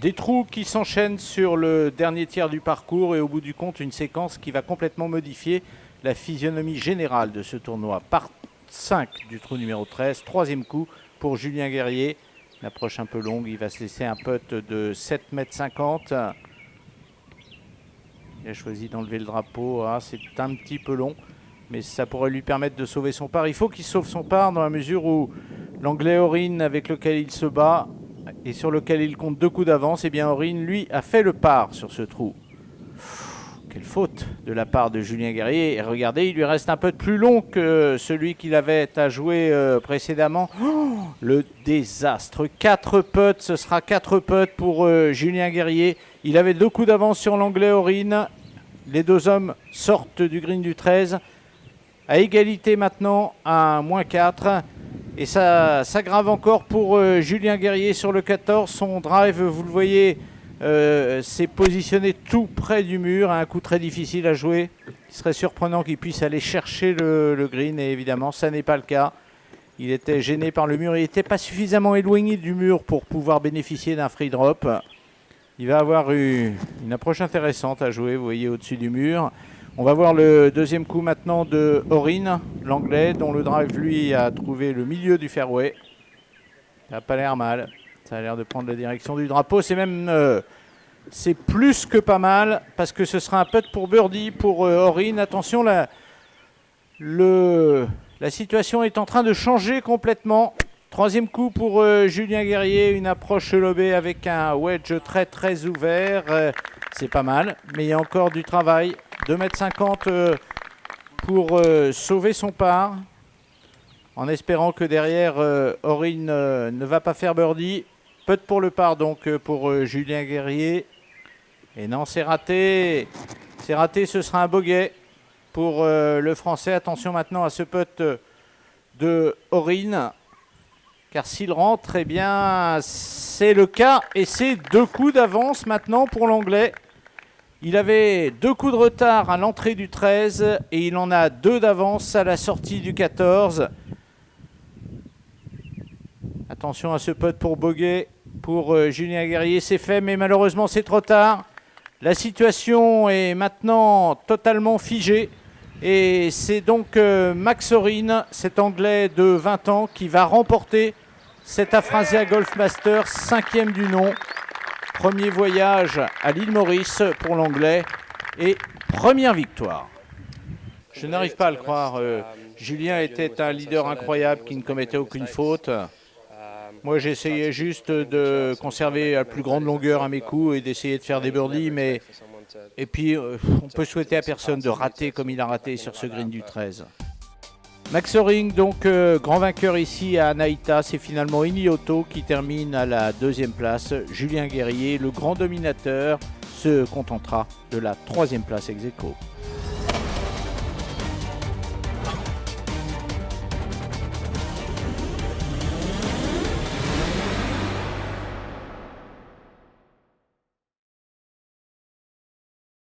Des trous qui s'enchaînent sur le dernier tiers du parcours et au bout du compte, une séquence qui va complètement modifier la physionomie générale de ce tournoi. Part 5 du trou numéro 13, troisième coup pour Julien Guerrier. L'approche un peu longue, il va se laisser un putt de 7,50 m. Il a choisi d'enlever le drapeau, ah, c'est un petit peu long, mais ça pourrait lui permettre de sauver son par. Il faut qu'il sauve son par dans la mesure où l'Anglais Orin, avec lequel il se bat et sur lequel il compte 2 coups d'avance, et bien Orin, lui, a fait le par sur ce trou. Quelle faute de la part de Julien Guerrier. Et regardez, il lui reste un putt plus long que celui qu'il avait à jouer précédemment. Oh, le désastre. 4 putts, ce sera 4 putts pour Julien Guerrier. Il avait 2 coups d'avance sur l'Anglais Orin. Les deux hommes sortent du green du 13. À égalité maintenant à -4. Et ça s'aggrave encore pour Julien Guerrier sur le 14. Son drive, vous le voyez, s'est positionné tout près du mur, un coup très difficile à jouer. Il serait surprenant qu'il puisse aller chercher le green et évidemment ça n'est pas le cas. Il était gêné par le mur, il n'était pas suffisamment éloigné du mur pour pouvoir bénéficier d'un free drop. Il va avoir une approche intéressante à jouer, vous voyez, au-dessus du mur. On va voir le deuxième coup maintenant de Orin, l'Anglais, dont le drive lui a trouvé le milieu du fairway. Ça n'a pas l'air mal. Ça a l'air de prendre la direction du drapeau. C'est même c'est plus que pas mal parce que ce sera un putt pour birdie pour Orin. Attention, la situation est en train de changer complètement. Troisième coup pour Julien Guerrier. Une approche lobée avec un wedge très très ouvert. C'est pas mal, mais il y a encore du travail. 2,50 m pour sauver son par. En espérant que derrière, Orin ne va pas faire birdie. Putt pour le par donc pour Julien Guerrier. Et non, c'est raté. C'est raté, ce sera un bogey pour le Français. Attention maintenant à ce putt de Orin. Car s'il rentre, eh bien, c'est le cas. Et c'est 2 coups d'avance maintenant pour l'Anglais. Il avait 2 coups de retard à l'entrée du 13 et il en a 2 d'avance à la sortie du 14. Attention à ce putt pour bogey pour Julien Guerrier, c'est fait, mais malheureusement c'est trop tard. La situation est maintenant totalement figée et c'est donc Max Orin, cet Anglais de 20 ans, qui va remporter cet Afrasia Golf Masters, 5e du nom. Premier voyage à l'île Maurice pour l'Anglais et première victoire. Je n'arrive pas à le croire. Julien était un leader incroyable qui ne commettait aucune faute. Moi, j'essayais juste de conserver la plus grande longueur à mes coups et d'essayer de faire des birdies. Et puis, on peut souhaiter à personne de rater comme il a raté sur ce green du 13. Max Orin, donc grand vainqueur ici à Anaïta. C'est finalement Inioto qui termine à la 2e place. Julien Guerrier, le grand dominateur, se contentera de la 3e place ex aequo.